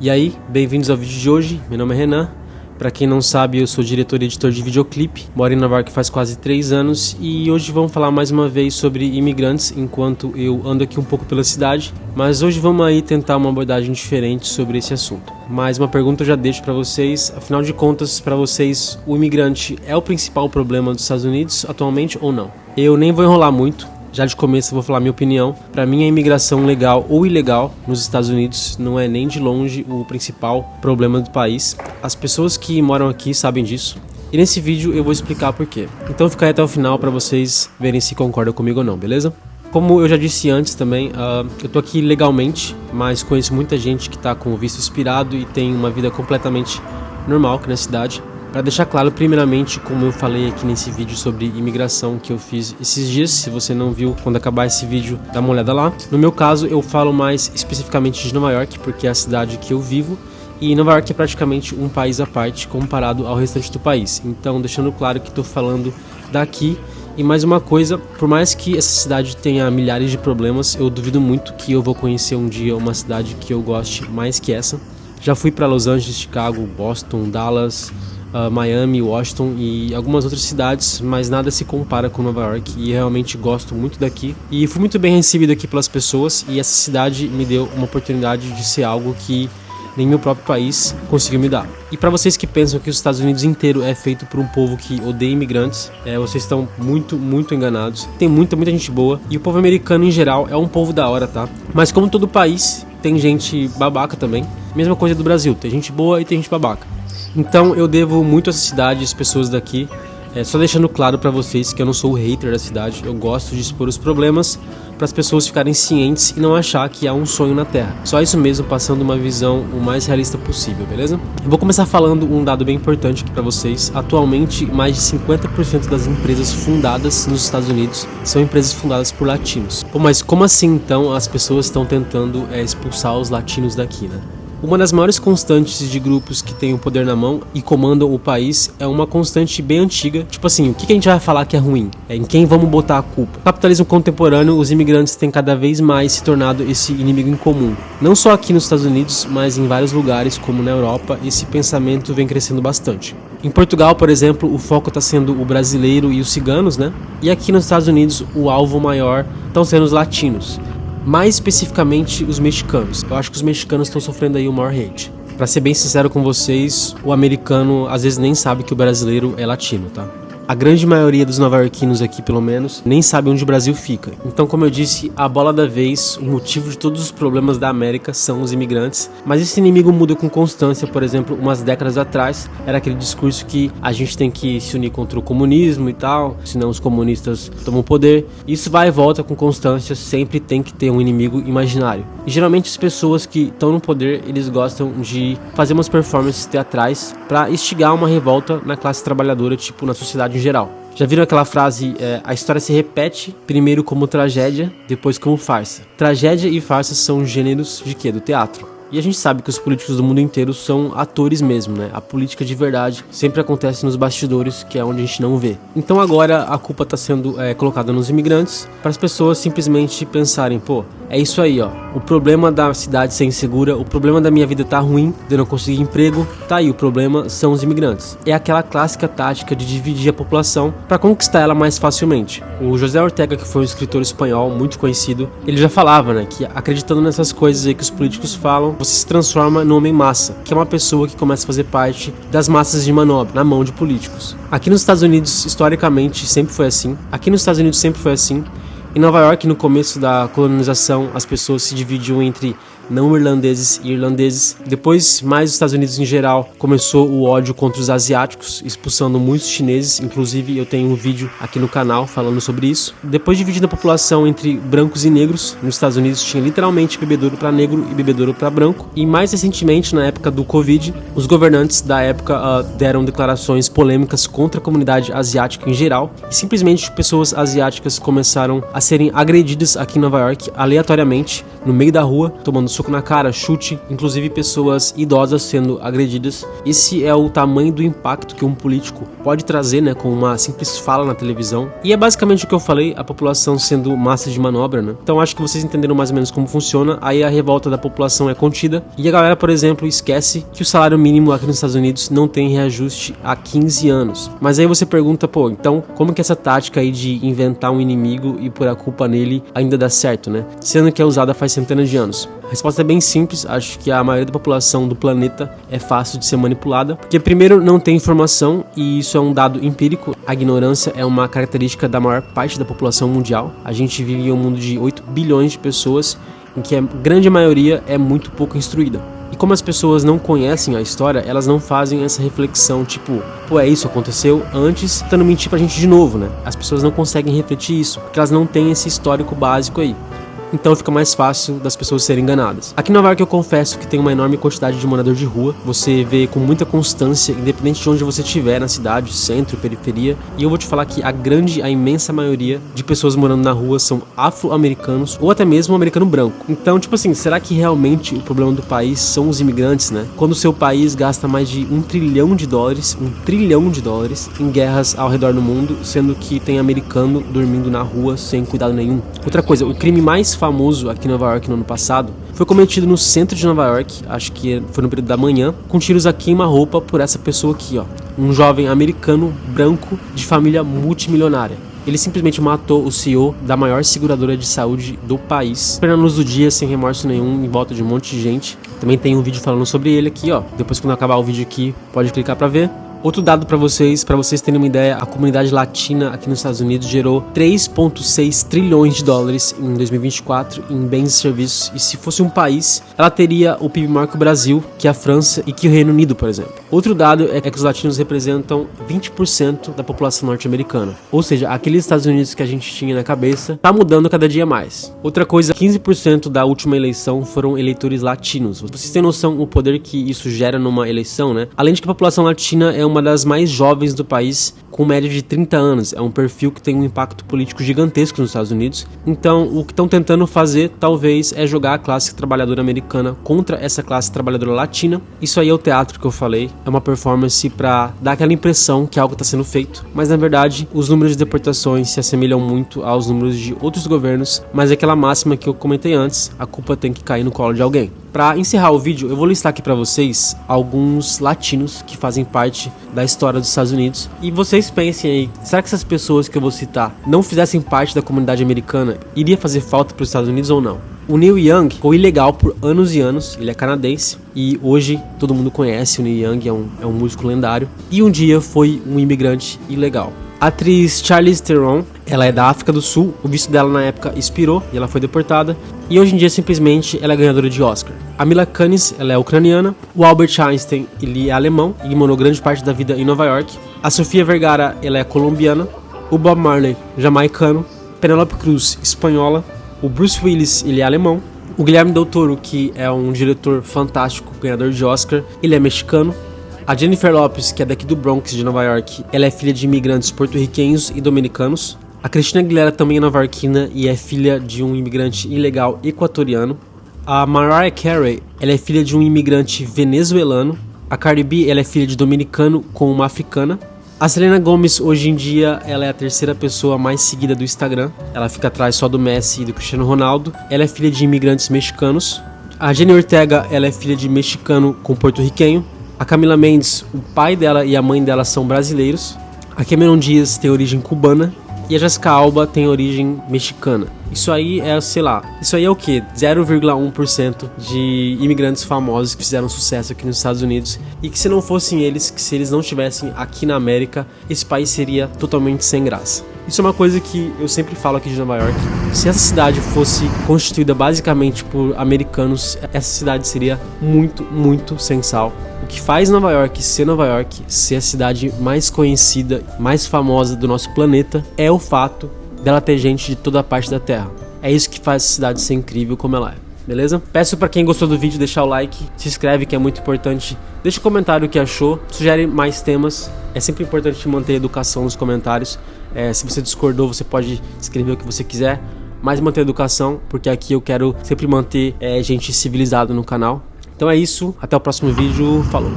E aí, bem-vindos ao vídeo de hoje, meu nome é Renan. Pra quem não sabe, eu sou diretor e editor de videoclipe, moro em Nova York faz quase 3 anos e hoje vamos falar mais uma vez sobre imigrantes enquanto eu ando aqui um pouco pela cidade, mas hoje vamos aí tentar uma abordagem diferente sobre esse assunto. Mas uma pergunta eu já deixo pra vocês, afinal de contas, pra vocês, o imigrante é o principal problema dos Estados Unidos atualmente ou não? Eu nem vou enrolar muito. Já de começo eu vou falar minha opinião. Para mim a imigração legal ou ilegal nos Estados Unidos não é nem de longe o principal problema do país. As pessoas que moram aqui sabem disso. E nesse vídeo eu vou explicar por quê. Então fica aí até o final para vocês verem se concordam comigo ou não, beleza? Como eu já disse antes também, eu tô aqui legalmente, mas conheço muita gente que tá com o visto expirado e tem uma vida completamente normal aqui na cidade. Para deixar claro, primeiramente, como eu falei aqui nesse vídeo sobre imigração que eu fiz esses dias, se você não viu, quando acabar esse vídeo, dá uma olhada lá. No meu caso, eu falo mais especificamente de Nova York, porque é a cidade que eu vivo, e Nova York é praticamente um país à parte comparado ao restante do país. Então, deixando claro que estou falando daqui. E mais uma coisa, por mais que essa cidade tenha milhares de problemas, eu duvido muito que eu vou conhecer um dia uma cidade que eu goste mais que essa. Já fui para Los Angeles, Chicago, Boston, Dallas, Miami, Washington e algumas outras cidades, mas nada se compara com Nova York e realmente gosto muito daqui. E fui muito bem recebido aqui pelas pessoas e essa cidade me deu uma oportunidade de ser algo que nem meu próprio país conseguiu me dar. E para vocês que pensam que os Estados Unidos inteiro é feito por um povo que odeia imigrantes, vocês estão muito enganados. Tem muita gente boa e o povo americano em geral é um povo da hora, tá? Mas como todo país, tem gente babaca também. Mesma coisa do Brasil, tem gente boa e tem gente babaca. Então eu devo muito a essa cidade, as pessoas daqui. Só deixando claro para vocês que eu não sou o hater da cidade, eu gosto de expor os problemas para as pessoas ficarem cientes e não achar que há um sonho na Terra. Só isso mesmo, passando uma visão o mais realista possível, beleza? Eu vou começar falando um dado bem importante aqui para vocês. Atualmente, mais de 50% das empresas fundadas nos Estados Unidos são empresas fundadas por latinos. Pô, mas como assim então as pessoas estão tentando expulsar os latinos daqui, né? Uma das maiores constantes de grupos que têm o poder na mão e comandam o país é uma constante bem antiga. Tipo assim, o que a gente vai falar que é ruim? Em quem vamos botar a culpa? No capitalismo contemporâneo, os imigrantes têm cada vez mais se tornado esse inimigo em comum. Não só aqui nos Estados Unidos, mas em vários lugares, como na Europa, esse pensamento vem crescendo bastante. Em Portugal, por exemplo, o foco está sendo o brasileiro e os ciganos, né? E aqui nos Estados Unidos, o alvo maior estão sendo os latinos. Mais especificamente os mexicanos. Eu acho que os mexicanos estão sofrendo aí o maior hate. Pra ser bem sincero com vocês, o americano às vezes nem sabe que o brasileiro é latino, tá? A grande maioria dos nova-iorquinos aqui, pelo menos, nem sabe onde o Brasil fica. Então, como eu disse, a bola da vez, o motivo de todos os problemas da América são os imigrantes. Mas esse inimigo muda com constância. Por exemplo, umas décadas atrás, era aquele discurso que a gente tem que se unir contra o comunismo e tal, senão os comunistas tomam o poder. Isso vai e volta com constância, sempre tem que ter um inimigo imaginário. E geralmente as pessoas que estão no poder, eles gostam de fazer umas performances teatrais para instigar uma revolta na classe trabalhadora, tipo na sociedade em geral. Já viram aquela frase, a história se repete, primeiro como tragédia, depois como farsa. Tragédia e farsa são gêneros de quê? Do teatro. E a gente sabe que os políticos do mundo inteiro são atores mesmo, né? A política de verdade sempre acontece nos bastidores, que é onde a gente não vê. Então agora a culpa está sendo colocada nos imigrantes, para as pessoas simplesmente pensarem, pô, é isso aí, ó. O problema da cidade ser insegura, o problema da minha vida tá ruim, de eu não conseguir emprego, tá aí, o problema são os imigrantes. É aquela clássica tática de dividir a população para conquistar ela mais facilmente. O José Ortega, que foi um escritor espanhol muito conhecido, ele já falava, né, que acreditando nessas coisas aí que os políticos falam, você se transforma no homem massa, que é uma pessoa que começa a fazer parte das massas de manobra, na mão de políticos. Aqui nos Estados Unidos, historicamente, sempre foi assim. Em Nova York, no começo da colonização, as pessoas se dividiam entre não irlandeses e irlandeses. Depois, mais os Estados Unidos em geral, começou o ódio contra os asiáticos, expulsando muitos chineses. Inclusive, eu tenho um vídeo aqui no canal falando sobre isso. Depois, dividindo a população entre brancos e negros, nos Estados Unidos tinha literalmente bebedouro para negro e bebedouro para branco. E mais recentemente, na época do Covid, os governantes da época deram declarações polêmicas contra a comunidade asiática em geral. E simplesmente pessoas asiáticas começaram a serem agredidas aqui em Nova York, aleatoriamente, no meio da rua, tomando soco na cara, chute, inclusive pessoas idosas sendo agredidas. Esse é o tamanho do impacto que um político pode trazer, né, com uma simples fala na televisão. E é basicamente o que eu falei, a população sendo massa de manobra, né? Então acho que vocês entenderam mais ou menos como funciona. Aí a revolta da população é contida e a galera, por exemplo, esquece que o salário mínimo aqui nos Estados Unidos não tem reajuste há 15 anos. Mas aí você pergunta, pô, então como que essa tática aí de inventar um inimigo e pôr a culpa nele ainda dá certo, né? Sendo que é usada faz centenas de anos. A resposta é bem simples, acho que a maioria da população do planeta é fácil de ser manipulada, porque primeiro não tem informação e isso é um dado empírico. A ignorância é uma característica da maior parte da população mundial. A gente vive em um mundo de 8 bilhões de pessoas em que a grande maioria é muito pouco instruída. E como as pessoas não conhecem a história, elas não fazem essa reflexão, tipo, pô, é isso, aconteceu antes, tentando mentir pra gente de novo, né? As pessoas não conseguem refletir isso, porque elas não têm esse histórico básico aí. Então fica mais fácil das pessoas serem enganadas. Aqui em Nova York eu confesso que tem uma enorme quantidade de morador de rua. Você vê com muita constância, independente de onde você estiver na cidade, centro, periferia. E eu vou te falar que a imensa maioria de pessoas morando na rua são afro-americanos ou até mesmo um americano branco. Então, tipo assim, será que realmente o problema do país são os imigrantes, né? Quando o seu país gasta mais de $1 trilhão, $1 trilhão em guerras ao redor do mundo, sendo que tem americano dormindo na rua sem cuidado nenhum. Outra coisa, o crime mais famoso aqui em Nova York no ano passado foi cometido no centro de Nova York, acho que foi no período da manhã, com tiros a queima-roupa por essa pessoa aqui, ó, um jovem americano branco de família multimilionária. Ele simplesmente matou o CEO da maior seguradora de saúde do país, plena luz do dia, sem remorso nenhum, em volta de um monte de gente. Também tem um vídeo falando sobre ele aqui, ó. Depois, quando acabar o vídeo aqui, pode clicar pra ver. Outro dado para vocês terem uma ideia, a comunidade latina aqui nos Estados Unidos gerou $3,6 trilhões em 2024 em bens e serviços, e se fosse um país, ela teria o PIB maior que o Brasil, que a França e que o Reino Unido, por exemplo. Outro dado é que os latinos representam 20% da população norte-americana, ou seja, aqueles Estados Unidos que a gente tinha na cabeça tá mudando cada dia mais. Outra coisa, 15% da última eleição foram eleitores latinos. Vocês têm noção o poder que isso gera numa eleição, né? Além de que a população latina é uma das mais jovens do país, com média de 30 anos. É um perfil que tem um impacto político gigantesco nos Estados Unidos. Então, o que estão tentando fazer, talvez, é jogar a classe trabalhadora americana contra essa classe trabalhadora latina. Isso aí é o teatro que eu falei. É uma performance pra dar aquela impressão que algo está sendo feito. Mas, na verdade, os números de deportações se assemelham muito aos números de outros governos. Mas é aquela máxima que eu comentei antes, a culpa tem que cair no colo de alguém. Para encerrar o vídeo, eu vou listar aqui para vocês alguns latinos que fazem parte da história dos Estados Unidos. E vocês pensem aí, será que essas pessoas que eu vou citar não fizessem parte da comunidade americana, iria fazer falta para os Estados Unidos ou não? O Neil Young ficou ilegal por anos e anos, ele é canadense e hoje todo mundo conhece o Neil Young, é um músico lendário. E um dia foi um imigrante ilegal. A atriz Charlize Theron, ela é da África do Sul, o visto dela na época expirou e ela foi deportada. E hoje em dia, simplesmente, ela é ganhadora de Oscar. A Mila Kunis, ela é ucraniana. O Albert Einstein, ele é alemão e morou grande parte da vida em Nova York. A Sofia Vergara, ela é colombiana. O Bob Marley, jamaicano. Penélope Cruz, espanhola. O Bruce Willis, ele é alemão. O Guilherme Del Toro, que é um diretor fantástico, ganhador de Oscar, ele é mexicano. A Jennifer Lopez, que é daqui do Bronx, de Nova York, ela é filha de imigrantes porto-riquenhos e dominicanos. A Christina Aguilera também é nova-iorquina e é filha de um imigrante ilegal equatoriano. A Mariah Carey, ela é filha de um imigrante venezuelano. A Cardi B, ela é filha de dominicano com uma africana. A Selena Gomez, hoje em dia, ela é a terceira pessoa mais seguida do Instagram. Ela fica atrás só do Messi e do Cristiano Ronaldo. Ela é filha de imigrantes mexicanos. A Jenny Ortega, ela é filha de mexicano com porto-riquenho. A Camila Mendes, o pai dela e a mãe dela são brasileiros. A Cameron Diaz tem origem cubana. E a Jessica Alba tem origem mexicana. Isso aí é, sei lá, isso aí é o quê? 0,1% de imigrantes famosos que fizeram sucesso aqui nos Estados Unidos. E que se não fossem eles, que se eles não estivessem aqui na América, esse país seria totalmente sem graça. Isso é uma coisa que eu sempre falo aqui de Nova York. Se essa cidade fosse constituída basicamente por americanos, essa cidade seria muito, muito sem sal. O que faz Nova York ser a cidade mais conhecida, mais famosa do nosso planeta, é o fato dela ter gente de toda a parte da Terra. É isso que faz essa cidade ser incrível como ela é. Beleza? Peço pra quem gostou do vídeo deixar o like, se inscreve que é muito importante, deixa um comentário o que achou, sugere mais temas, é sempre importante manter a educação nos comentários. Se você discordou, você pode escrever o que você quiser, mas manter a educação, porque aqui eu quero sempre manter gente civilizada no canal. Então é isso, até o próximo vídeo, falou!